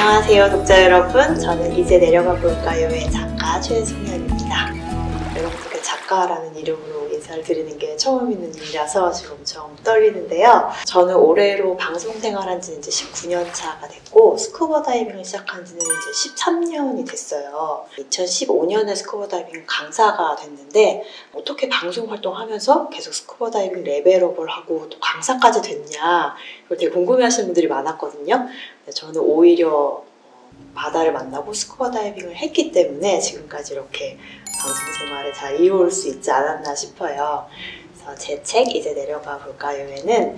안녕하세요 독자 여러분, 저는 이제 내려가 볼까요의 작가 최승현입니다. 여러분들께 작가라는 이름으로 인사를 드리는 게 처음 있는 일이라서 지금 엄청 떨리는데요. 저는 올해로 방송 생활한 지는 이제 19년 차가 됐고, 스쿠버 다이빙을 시작한 지는 이제 13년이 됐어요. 2015년에 스쿠버 다이빙 강사가 됐는데, 어떻게 방송 활동하면서 계속 스쿠버 다이빙 레벨업을 하고 또 강사까지 됐냐, 이걸 되게 궁금해하시는 분들이 많았거든요. 저는 오히려 바다를 만나고 스쿠버 다이빙을 했기 때문에 지금까지 이렇게 방송 생활을 잘 이어올 수 있지 않았나 싶어요. 그래서 제 책 이제 내려가 볼까요에는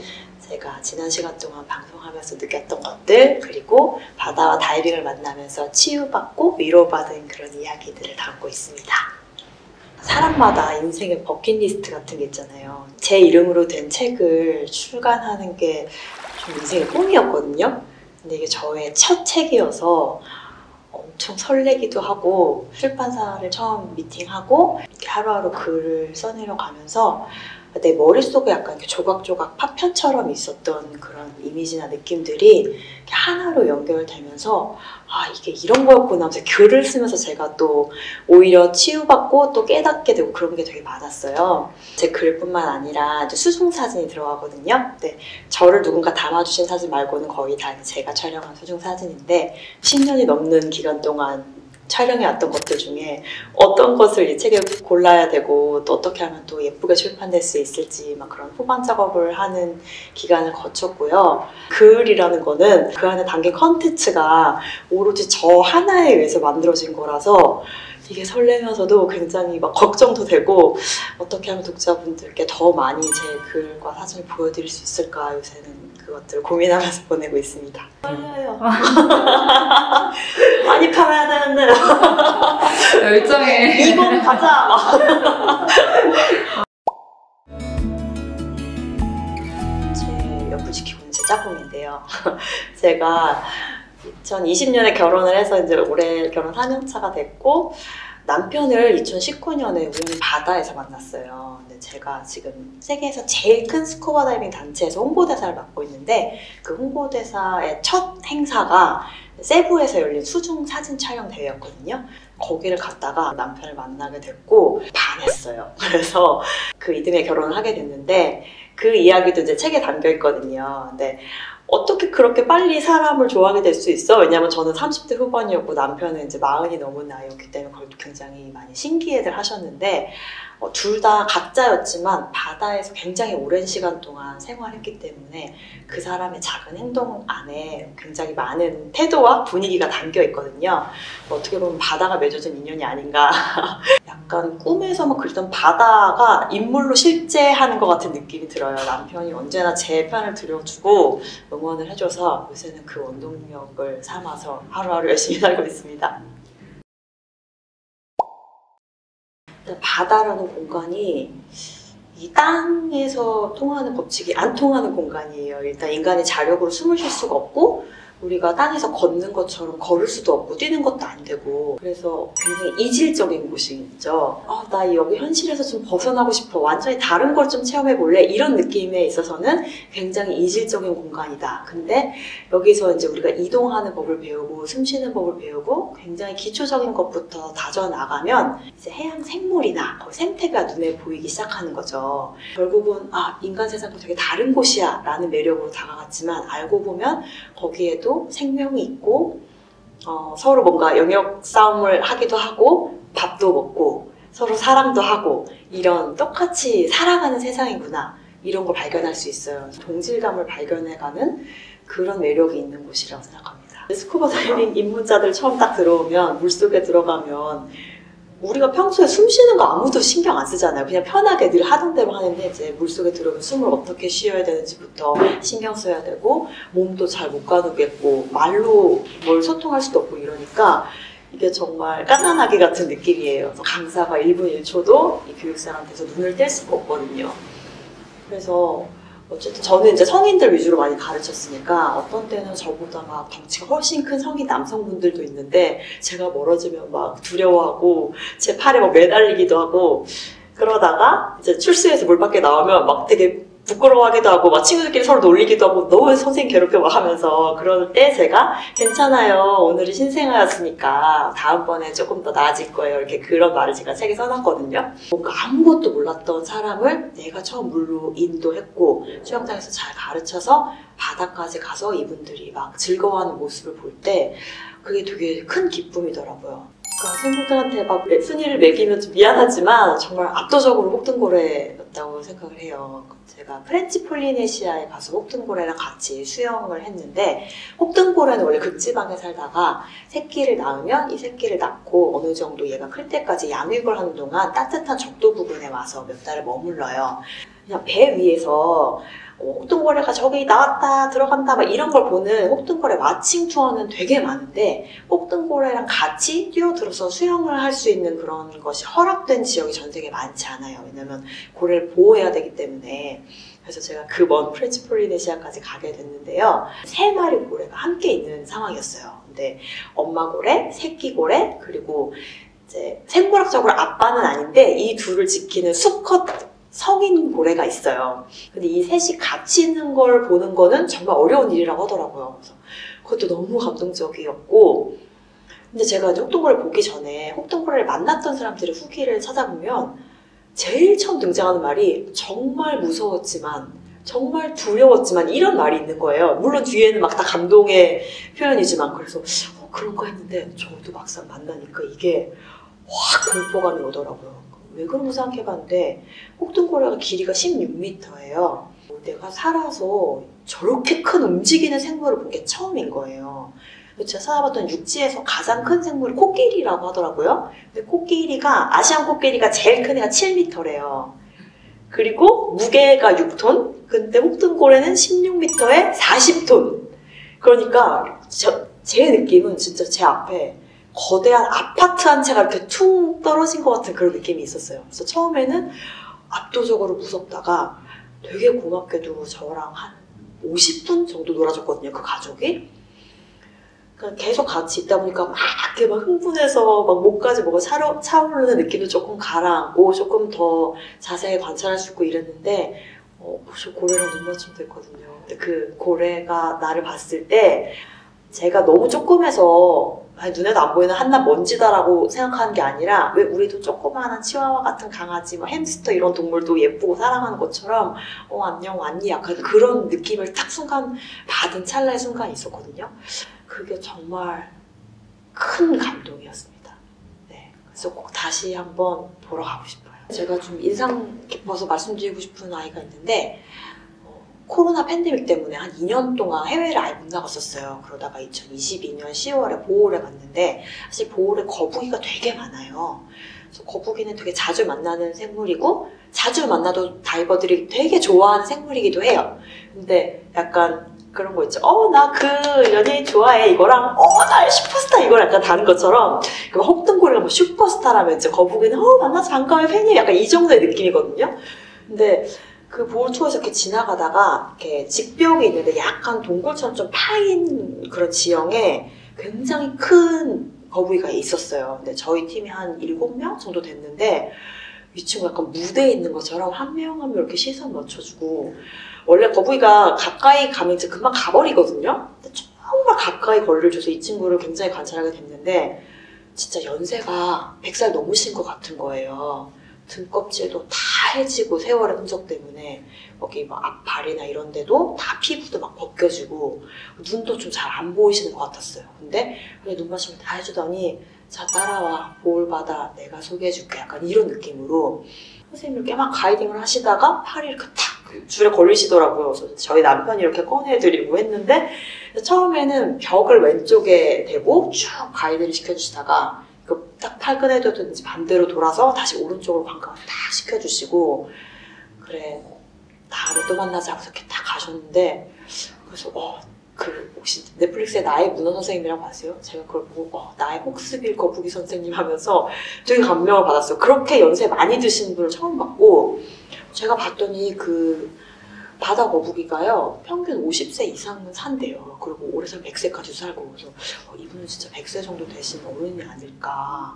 제가 지난 시간 동안 방송하면서 느꼈던 것들, 그리고 바다와 다이빙을 만나면서 치유받고 위로받은 그런 이야기들을 담고 있습니다. 사람마다 인생의 버킷리스트 같은 게 있잖아요. 제 이름으로 된 책을 출간하는 게 좀 인생의 꿈이었거든요. 근데 이게 저의 첫 책이어서 엄청 설레기도 하고, 출판사를 처음 미팅하고 이렇게 하루하루 글을 써내려 가면서 내 머릿속에 약간 이렇게 조각조각 파편처럼 있었던 그런 이미지나 느낌들이 이렇게 하나로 연결되면서 아, 이게 이런 거였구나 하면서 글을 쓰면서 제가 또 오히려 치유받고 또 깨닫게 되고 그런 게 되게 많았어요. 제 글뿐만 아니라 이제 수중사진이 들어가거든요. 근데 저를 누군가 담아주신 사진 말고는 거의 다 제가 촬영한 수중사진인데, 10년이 넘는 기간 동안 촬영해왔던 것들 중에 어떤 것을 이 책에 골라야 되고 또 어떻게 하면 또 예쁘게 출판될 수 있을지 막 그런 후반 작업을 하는 기간을 거쳤고요. 글이라는 거는 그 안에 담긴 컨텐츠가 오로지 저 하나에 의해서 만들어진 거라서 이게 설레면서도 굉장히 막 걱정도 되고, 어떻게 하면 독자분들께 더 많이 제 글과 사진을 보여드릴 수 있을까 요새는 그것들을 고민하면서 보내고 있습니다. 떨려요. 많이 팔아야 되는데. 열정에. 이번 가자. 제 옆을 지키고 있는 제 짝꿍인데요. 제가 2020년에 결혼을 해서 이제 올해 결혼 4년 차가 됐고, 남편을 2019년에 우연히 바다에서 만났어요. 근데 제가 지금 세계에서 제일 큰 스쿠버 다이빙 단체에서 홍보대사를 맡고 있는데, 그 홍보대사의 첫 행사가 세부에서 열린 수중 사진 촬영 대회였거든요. 거기를 갔다가 남편을 만나게 됐고 반했어요. 그래서 그 이듬해 결혼을 하게 됐는데, 그 이야기도 이제 책에 담겨 있거든요. 근데 어떻게 그렇게 빨리 사람을 좋아하게 될 수 있어? 왜냐면 저는 30대 후반이었고 남편은 이제 40이 넘은 나이였기 때문에 그걸 굉장히 많이 신기해들 하셨는데, 둘 다 각자였지만 바다에서 굉장히 오랜 시간 동안 생활했기 때문에 그 사람의 작은 행동 안에 굉장히 많은 태도와 분위기가 담겨 있거든요. 어떻게 보면 바다가 맺어준 인연이 아닌가. 약간 꿈에서만 그리던 바다가 인물로 실제 하는 것 같은 느낌이 들어요. 남편이 언제나 제 편을 들어주고 응원을 해줘서 요새는 그 원동력을 삼아서 하루하루 열심히 살고 있습니다. 바다라는 공간이 이 땅에서 통하는 법칙이 안 통하는 공간이에요. 일단 인간이 자력으로 숨을 쉴 수가 없고, 우리가 땅에서 걷는 것처럼 걸을 수도 없고 뛰는 것도 안 되고, 그래서 굉장히 이질적인 곳이죠. 나 여기 현실에서 좀 벗어나고 싶어, 완전히 다른 걸 좀 체험해 볼래, 이런 느낌에 있어서는 굉장히 이질적인 공간이다. 근데 여기서 이제 우리가 이동하는 법을 배우고 숨 쉬는 법을 배우고 굉장히 기초적인 것부터 다져나가면 이제 해양 생물이나 생태가 눈에 보이기 시작하는 거죠. 결국은 인간 세상도 되게 다른 곳이야 라는 매력으로 다가갔지만, 알고 보면 거기에도 생명이 있고, 서로 뭔가 영역 싸움을 하기도 하고 밥도 먹고 서로 사랑도 하고, 이런 똑같이 살아가는 세상이구나, 이런 걸 발견할 수 있어요. 동질감을 발견해가는 그런 매력이 있는 곳이라고 생각합니다. 스쿠버 다이빙 입문자들 처음 딱 들어오면, 물속에 들어가면 우리가 평소에 숨 쉬는 거 아무도 신경 안 쓰잖아요. 그냥 편하게 늘 하던 대로 하는데, 이제 물속에 들어오면 숨을 어떻게 쉬어야 되는지부터 신경 써야 되고, 몸도 잘 못 가누겠고, 말로 뭘 소통할 수도 없고 이러니까 이게 정말 갓난아기 같은 느낌이에요. 그래서 강사가 1분 1초도 이 교육생한테서 눈을 뗄 수가 없거든요. 그래서 어쨌든 저는 이제 성인들 위주로 많이 가르쳤으니까, 어떤 때는 저보다 막 덩치가 훨씬 큰 성인 남성분들도 있는데 제가 멀어지면 막 두려워하고 제 팔에 막 매달리기도 하고, 그러다가 이제 출수해서 물 밖에 나오면 막 되게 부끄러워하기도 하고 막 친구들끼리 서로 놀리기도 하고 너무 선생님 괴롭혀 막 하면서 그럴 때 제가 괜찮아요. 오늘은 신생아였으니까 다음번에 조금 더 나아질 거예요. 이렇게 그런 말을 제가 책에 써놨거든요. 뭔가 아무것도 몰랐던 사람을 내가 처음 물로 인도했고 수영장에서 잘 가르쳐서 바다까지 가서 이분들이 막 즐거워하는 모습을 볼 때 그게 되게 큰 기쁨이더라고요. 그러니까 친구들한테 막 순위를 매기면 좀 미안하지만 정말 압도적으로 혹등고래였다고 생각을 해요. 제가 프렌치 폴리네시아에 가서 혹등고래랑 같이 수영을 했는데 혹등고래는 원래 극지방에 살다가 새끼를 낳으면 이 새끼를 낳고 어느 정도 얘가 클 때까지 양육을 하는 동안 따뜻한 적도 부근에 와서 몇 달을 머물러요. 그냥 배 위에서 혹등고래가 저기 나왔다 들어간다 막 이런 걸 보는 혹등고래 와칭 투어는 되게 많은데 혹등고래랑 같이 뛰어들어서 수영을 할 수 있는 그런 것이 허락된 지역이 전 세계에 많지 않아요. 왜냐면 고래를 보호해야 되기 때문에. 그래서 제가 그 먼 프렌치 폴리네시아까지 가게 됐는데요. 3마리 고래가 함께 있는 상황이었어요. 근데 엄마 고래, 새끼 고래, 그리고 이제 생물학적으로 아빠는 아닌데 이 둘을 지키는 수컷 성인 고래가 있어요. 근데 이 셋이 같이 있는 걸 보는 거는 정말 어려운 일이라고 하더라고요. 그래서 그것도 너무 감동적이었고, 근데 제가 이제 혹등고래를 보기 전에 혹등고래를 만났던 사람들의 후기를 찾아보면 제일 처음 등장하는 말이 정말 무서웠지만, 정말 두려웠지만 이런 말이 있는 거예요. 물론 뒤에는 막 다 감동의 표현이지만 그래서 그런가 했는데 저도 막상 만나니까 이게 확 공포감이 오더라고요. 왜 그런가 생각해봤는데 혹등고래가 길이가 16m예요. 내가 살아서 저렇게 큰 움직이는 생물을 본 게 처음인 거예요. 제가 찾아봤던 육지에서 가장 큰 생물이 코끼리라고 하더라고요. 근데 코끼리가 아시안 코끼리가 제일 큰 애가 7m래요. 그리고 무게가 6톤. 근데 혹등고래는 16m에 40톤. 그러니까 제 느낌은 진짜 제 앞에 거대한 아파트 한 채가 이렇게 퉁 떨어진 것 같은 그런 느낌이 있었어요. 그래서 처음에는 압도적으로 무섭다가 되게 고맙게도 저랑 한 50분 정도 놀아줬거든요, 그 가족이. 그러니까 계속 같이 있다 보니까 막 이렇게 막 흥분해서 막 목까지 뭐가 차오르는 느낌도 조금 가라앉고 조금 더 자세히 관찰할 수 있고 이랬는데 저 고래랑 눈 맞춤 됐거든요. 근데 그 고래가 나를 봤을 때 제가 너무 조그매서 눈에도 안 보이는 한낱 먼지다라고 생각하는 게 아니라 왜 우리도 조그마한 치와와 같은 강아지, 뭐 햄스터 이런 동물도 예쁘고 사랑하는 것처럼 안녕 왔니? 약간 그런 느낌을 딱 순간 받은 찰나의 순간이 있었거든요. 그게 정말 큰 감동이었습니다. 네, 그래서 꼭 다시 한번 보러 가고 싶어요. 제가 좀 인상 깊어서 말씀드리고 싶은 아이가 있는데 코로나 팬데믹 때문에 한 2년 동안 해외를 아예 못 나갔었어요. 그러다가 2022년 10월에 보홀에 갔는데 사실 보홀에 거북이가 되게 많아요. 그래서 거북이는 되게 자주 만나는 생물이고 자주 만나도 다이버들이 되게 좋아하는 생물이기도 해요. 근데 약간 그런 거 있죠. 나 그 연예인 좋아해 이거랑 나 슈퍼스타 이거랑 약간 다른 것처럼 혹등고래가 뭐 슈퍼스타라면 이제 거북이는 만나서 반가워요 팬이에요 약간 이 정도의 느낌이거든요. 근데 그 보홀 투어에서 이렇게 지나가다가 이렇게 직벽이 있는데 약간 동굴처럼 좀 파인 그런 지형에 굉장히 큰 거북이가 있었어요. 근데 저희 팀이 한 7명 정도 됐는데 이 친구 약간 무대에 있는 것처럼 한 명 한 명 이렇게 시선 맞춰주고 원래 거북이가 가까이 가면 이제 금방 가버리거든요. 근데 정말 가까이 거리를 줘서 이 친구를 굉장히 관찰하게 됐는데 진짜 연세가 100살 넘으신 것 같은 거예요. 등껍질도 다 해지고 세월의 흔적 때문에 여기 막 앞발이나 이런 데도 다 피부도 막 벗겨지고 눈도 좀 잘 안 보이시는 것 같았어요. 근데 눈맞춤을 다 해주더니 자 따라와 보홀바다 내가 소개해줄게 약간 이런 느낌으로 선생님이 이렇게 막 가이딩을 하시다가 팔이 이렇게 탁 줄에 걸리시더라고요. 그래서 저희 남편이 이렇게 꺼내드리고 했는데 처음에는 벽을 왼쪽에 대고 쭉 가이드를 시켜주시다가 딱 팔 꺼내두든지 반대로 돌아서 다시 오른쪽으로 관광을 딱 시켜주시고 그래 다음에 또 만나자 하고서 이렇게 딱 가셨는데 그래서 혹시 넷플릭스의 나의 문어 선생님이라고 아세요? 제가 그걸 보고 나의 혹스빌 거북이 선생님 하면서 되게 감명을 받았어요. 그렇게 연세 많이 드신 분을 처음 봤고 제가 봤더니 그 바다 거북이가요 평균 50세 이상은 산대요. 그리고 오래 살면 100세까지 살고 그래서 이분은 진짜 100세 정도 되신 어른이 아닐까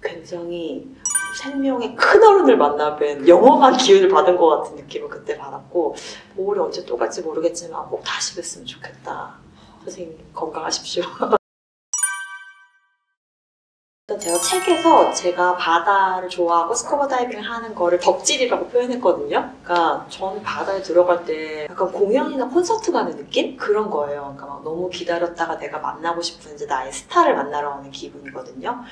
굉장히 생명의 큰 어른을 만나 뵌 영험한 기운을 받은 것 같은 느낌을 그때 받았고, 올해 언제 또 갈지 모르겠지만 꼭 다시 뵀으면 좋겠다. 선생님 건강하십시오. 제가 책에서 제가 바다를 좋아하고 스쿠버 다이빙 하는 거를 덕질이라고 표현했거든요. 그러니까 저는 바다에 들어갈 때 약간 공연이나 콘서트 가는 느낌? 그런 거예요. 그러니까 막 너무 기다렸다가 내가 만나고 싶은 이제 나의 스타를 만나러 가는 기분이거든요.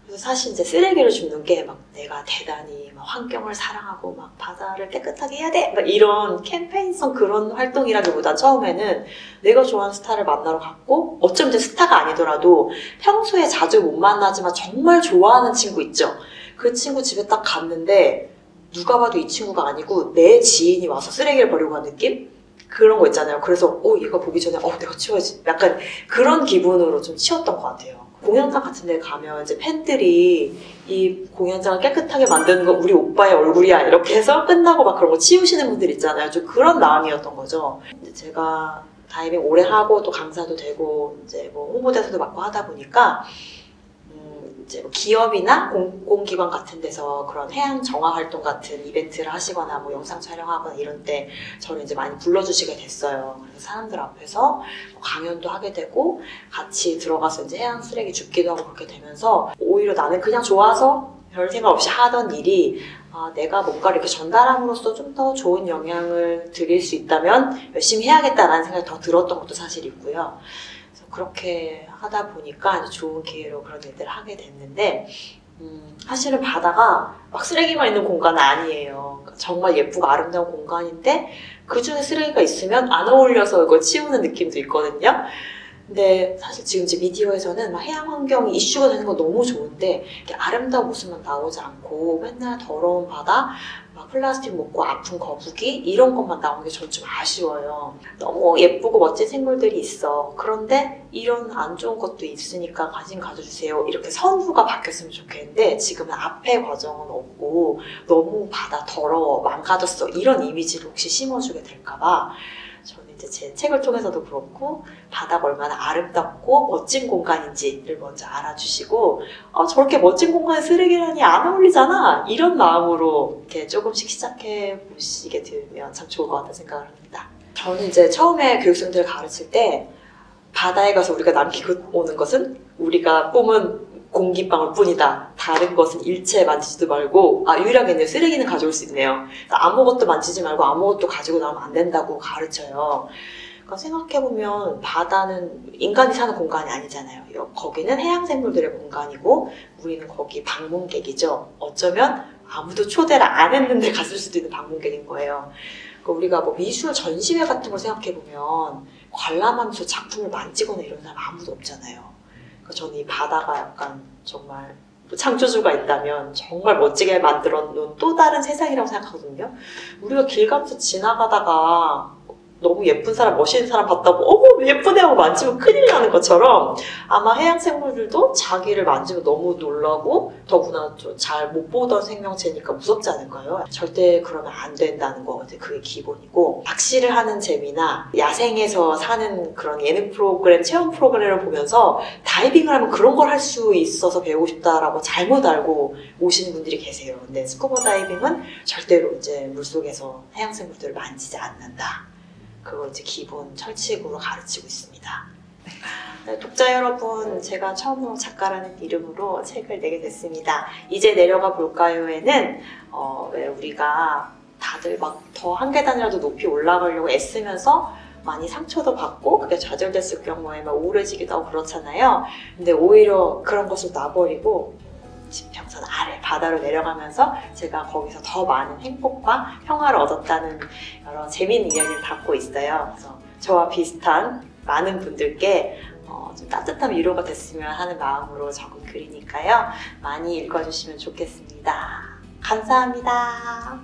그래서 사실 이제 쓰레기를 줍는 게 막 내가 대단히 막 환경을 사랑하고 막 바다를 깨끗하게 해야 돼! 막 이런 캠페인성 그런 활동이라기보다 처음에는 내가 좋아하는 스타를 만나러 갔고, 어쩌면 이제 스타가 아니더라도 평소에 자주 못 만나지만 정말 좋아하는 친구 있죠? 그 친구 집에 딱 갔는데 누가 봐도 이 친구가 아니고 내 지인이 와서 쓰레기를 버리고 간 느낌? 그런 거 있잖아요. 그래서 얘가 보기 전에 내가 치워야지. 약간 그런 기분으로 좀 치웠던 것 같아요. 공연장 같은 데 가면 이제 팬들이 이 공연장을 깨끗하게 만드는 거 우리 오빠의 얼굴이야 이렇게 해서 끝나고 막 그런 거 치우시는 분들 있잖아요. 좀 그런 마음이었던 거죠. 이제 제가 다이빙 오래 하고 또 강사도 되고 이제 뭐 홍보대사도 맡고 하다 보니까 이제 뭐 기업이나 공공기관 같은 데서 그런 해양 정화 활동 같은 이벤트를 하시거나 뭐 영상 촬영하거나 이런 때 저를 이제 많이 불러주시게 됐어요. 그래서 사람들 앞에서 강연도 하게 되고 같이 들어가서 이제 해양 쓰레기 줍기도 하고 그렇게 되면서 오히려 나는 그냥 좋아서 별 생각 없이 하던 일이 내가 뭔가 이렇게 전달함으로써 좀 더 좋은 영향을 드릴 수 있다면 열심히 해야겠다라는 생각이 더 들었던 것도 사실 있고요. 그렇게 하다 보니까 좋은 기회로 그런 일들을 하게 됐는데, 사실은 바다가 막 쓰레기만 있는 공간은 아니에요. 정말 예쁘고 아름다운 공간인데 그 중에 쓰레기가 있으면 안 어울려서 이걸 치우는 느낌도 있거든요. 근데 사실 지금 이제 미디어에서는 막 해양 환경이 이슈가 되는 건 너무 좋은데 아름다운 모습만 나오지 않고 맨날 더러운 바다, 막 플라스틱 먹고 아픈 거북이 이런 것만 나오는 게 저는 좀 아쉬워요. 너무 예쁘고 멋진 생물들이 있어. 그런데 이런 안 좋은 것도 있으니까 관심 가져주세요. 이렇게 선후가 바뀌었으면 좋겠는데 지금은 앞에 과정은 없고 너무 바다 더러워, 망가졌어 이런 이미지를 혹시 심어주게 될까봐 저는 이제 제 책을 통해서도 그렇고 바다가 얼마나 아름답고 멋진 공간인지를 먼저 알아주시고 저렇게 멋진 공간에 쓰레기라니 안 어울리잖아 이런 마음으로 이렇게 조금씩 시작해 보시게 되면 참 좋을 것 같다는 생각을 합니다. 저는 이제 처음에 교육생들을 가르칠 때 바다에 가서 우리가 남기고 오는 것은 우리가 뿜은 공기방울 뿐이다. 다른 것은 일체 만지지도 말고 유일하게 있네요. 쓰레기는 가져올 수 있네요. 아무것도 만지지 말고 아무것도 가지고 나오면 안 된다고 가르쳐요. 그러니까 생각해보면 바다는 인간이 사는 공간이 아니잖아요. 거기는 해양생물들의 공간이고 우리는 거기 방문객이죠. 어쩌면 아무도 초대를 안 했는데 갔을 수도 있는 방문객인 거예요. 그러니까 우리가 뭐 미술 전시회 같은 걸 생각해보면 관람하면서 작품을 만지거나 이런 사람 아무도 없잖아요. 저는 이 바다가 약간 정말 창조주가 있다면 정말 멋지게 만들어 놓은 또 다른 세상이라고 생각하거든요. 우리가 길 가면서 지나가다가 너무 예쁜 사람, 멋있는 사람 봤다고 어머 예쁘네 하고 만지면 큰일 나는 것처럼 아마 해양생물들도 자기를 만지면 너무 놀라고 더구나 잘 못 보던 생명체니까 무섭지 않을까요? 절대 그러면 안 된다는 거 같아요. 그게 기본이고 낚시를 하는 재미나 야생에서 사는 그런 예능 프로그램, 체험 프로그램을 보면서 다이빙을 하면 그런 걸 할 수 있어서 배우고 싶다라고 잘못 알고 오시는 분들이 계세요. 근데 스쿠버 다이빙은 절대로 이제 물속에서 해양생물들을 만지지 않는다. 그걸 이제 기본 철칙으로 가르치고 있습니다. 네, 독자 여러분, 제가 처음으로 작가라는 이름으로 책을 내게 됐습니다. 이제 내려가 볼까요에는 왜 우리가 다들 막 더 한 계단이라도 높이 올라가려고 애쓰면서 많이 상처도 받고 그게 좌절됐을 경우에 막 우울해지기도 하고 그렇잖아요. 근데 오히려 그런 것을 놔버리고 지평선 아래 바다로 내려가면서 제가 거기서 더 많은 행복과 평화를 얻었다는 여러 재미있는 이야기를 담고 있어요. 그래서 저와 비슷한 많은 분들께 좀 따뜻한 위로가 됐으면 하는 마음으로 적은 글이니까요. 많이 읽어주시면 좋겠습니다. 감사합니다.